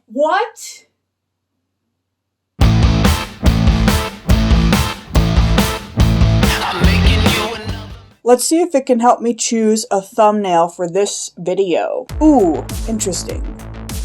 What? Let's see if it can help me choose a thumbnail for this video. Ooh, interesting.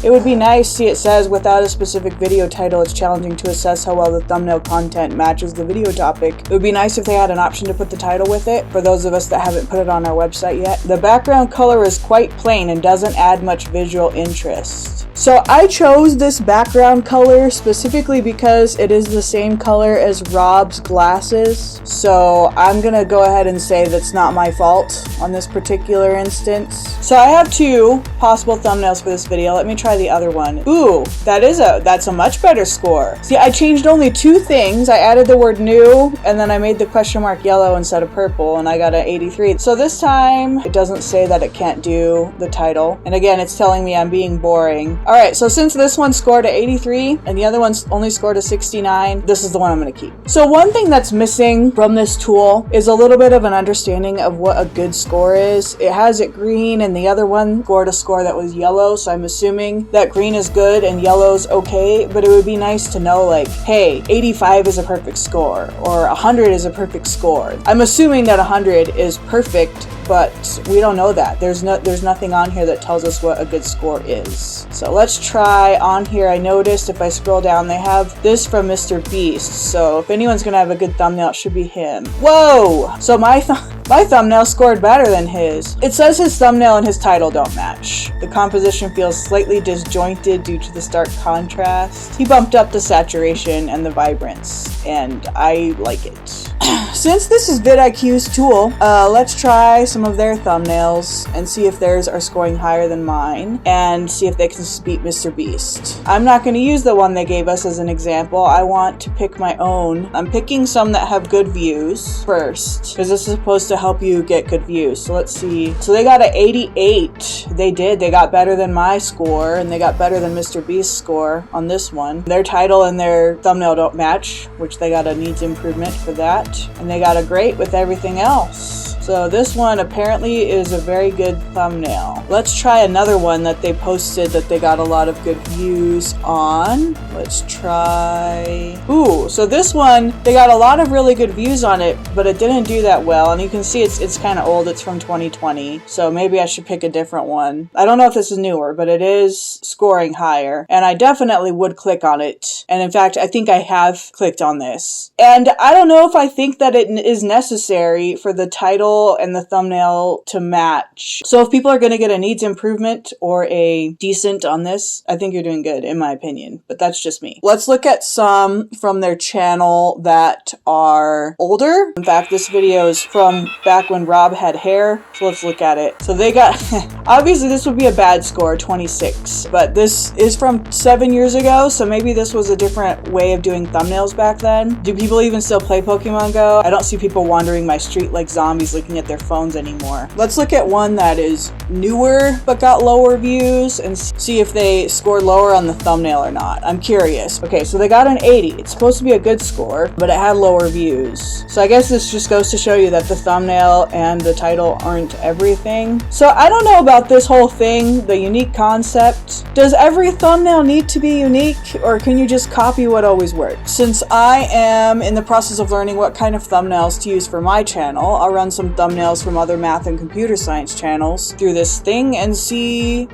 It would be nice, see it says, without a specific video title, it's challenging to assess how well the thumbnail content matches the video topic. It would be nice if they had an option to put the title with it, for those of us that haven't put it on our website yet. The background color is quite plain and doesn't add much visual interest. So I chose this background color specifically because it is the same color as Rob's glasses. So I'm gonna go ahead and say that's not my fault on this particular instance. So I have two possible thumbnails for this video. Let me try the other one. Ooh, that's a much better score. See, I changed only two things. I added the word new and then I made the question mark yellow instead of purple and I got an 83. So this time it doesn't say that it can't do the title. And again, it's telling me I'm being boring. All right, so since this one scored a 83 and the other one's only scored a 69, this is the one I'm gonna keep. So one thing that's missing from this tool is a little bit of an understanding of what a good score is. It has it green and the other one scored a score that was yellow, so I'm assuming that green is good and yellow's okay, but it would be nice to know, like, hey, 85 is a perfect score or 100 is a perfect score. I'm assuming that 100 is perfect, but we don't know that. There's nothing on here that tells us what a good score is. So let's try on here. I noticed if I scroll down, they have this from Mr. Beast. So if anyone's gonna have a good thumbnail, it should be him. Whoa! So my thumbnail scored better than his. It says his thumbnail and his title don't match. The composition feels slightly disjointed due to the stark contrast. He bumped up the saturation and the vibrance, and I like it. Since this is VidIQ's tool, let's try some of their thumbnails and see if theirs are scoring higher than mine and see if they can beat Mr. Beast. I'm not going to use the one they gave us as an example. I want to pick my own. I'm picking some that have good views first because this is supposed to help you get good views. So let's see. So they got an 88. They did. They got better than my score and they got better than Mr. Beast's score on this one. Their title and their thumbnail don't match, which they got a needs improvement for that. And they got a great with everything else. So this one apparently is a very good thumbnail. Let's try another one that they posted that they got a lot of good views on. Let's try... Ooh, so this one, they got a lot of really good views on it, but it didn't do that well. And you can see it's kind of old. It's from 2020. So maybe I should pick a different one. I don't know if this is newer, but it is scoring higher. And I definitely would click on it. And in fact, I think I have clicked on this. And I don't know if I think that it is necessary for the title and the thumbnail to match. So if people are going to get a needs improvement or a decent on this, I think you're doing good in my opinion, but that's just me. Let's look at some from their channel that are older. In fact, this video is from back when Rob had hair, so let's look at it. So they got, obviously this would be a bad score, 26, but this is from 7 years ago, so maybe this was a different way of doing thumbnails back then. Do people even still play Pokemon Go? I don't see people wandering my street like zombies looking at their phones anymore. Let's look at one that is newer but got lower views and see if they scored lower on the thumbnail or not. I'm curious. Okay, so they got an 80. It's supposed to be a good score, but it had lower views. So I guess this just goes to show you that the thumbnail and the title aren't everything. So I don't know about this whole thing, the unique concept. Does every thumbnail need to be unique, or can you just copy what always works? Since I am in the process of learning what kind of thumbnails to use for my channel, I'll run some thumbnails from other math and computer science channels through this thing and see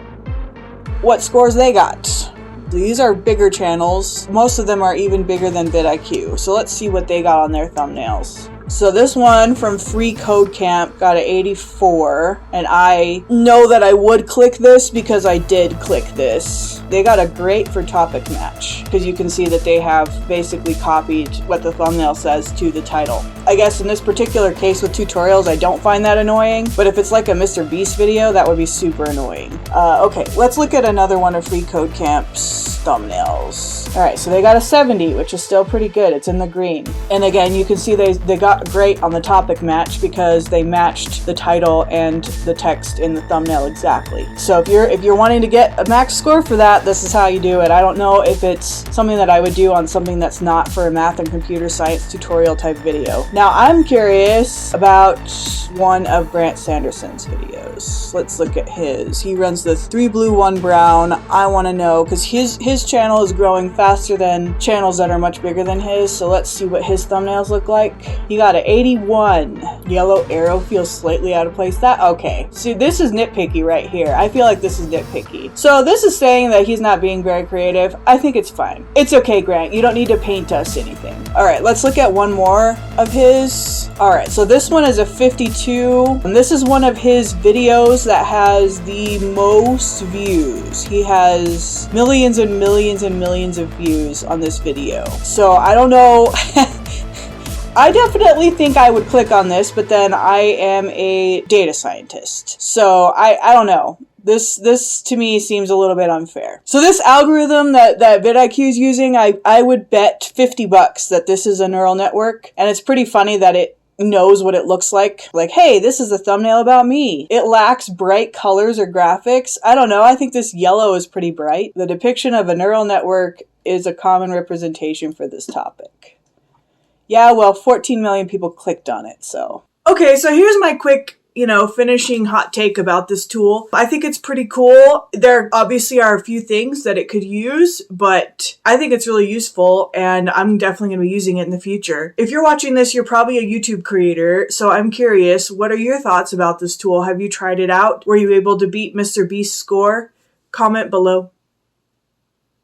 what scores they got. These are bigger channels. Most of them are even bigger than VidIQ. So let's see what they got on their thumbnails. So this one from Free Code Camp got an 84, and I know that I would click this because I did click this. They got a great for topic match because you can see that they have basically copied what the thumbnail says to the title. I guess in this particular case with tutorials, I don't find that annoying, but if it's like a Mr. Beast video, that would be super annoying. Okay, let's look at another one of Free Code Camp's thumbnails. All right, so they got a 70, which is still pretty good. It's in the green. And again, you can see they got great on the topic match because they matched the title and the text in the thumbnail exactly. So if you're wanting to get a max score for that, this is how you do it. I don't know if it's something that I would do on something that's not for a math and computer science tutorial type video. Now I'm curious about is one of Grant Sanderson's videos. Let's look at his. He runs the 3 blue 1 brown. I want to know because his channel is growing faster than channels that are much bigger than his. So let's see what his thumbnails look like. He got an 81. Yellow arrow feels slightly out of place. That okay. See, this is nitpicky right here. I feel like this is nitpicky. So this is saying that he's not being very creative. I think it's fine. It's okay, Grant. You don't need to paint us anything. All right, let's look at one more of his. All right, so this one is a 52, and this is one of his videos that has the most views. He has millions and millions and millions of views on this video. So I don't know. I definitely think I would click on this, but then I am a data scientist. So I don't know. This to me seems a little bit unfair. So this algorithm that VidIQ's using, I would bet $50 that this is a neural network. And it's pretty funny that it knows what it looks like. Like, hey, this is a thumbnail about me. It lacks bright colors or graphics. I don't know. I think this yellow is pretty bright. The depiction of a neural network is a common representation for this topic. Yeah, well, 14 million people clicked on it, so. Okay, so here's my quick, finishing hot take about this tool. I think it's pretty cool. There obviously are a few things that it could use, but I think it's really useful, and I'm definitely going to be using it in the future. If you're watching this, you're probably a YouTube creator, so I'm curious, what are your thoughts about this tool? Have you tried it out? Were you able to beat Mr. Beast's score? Comment below.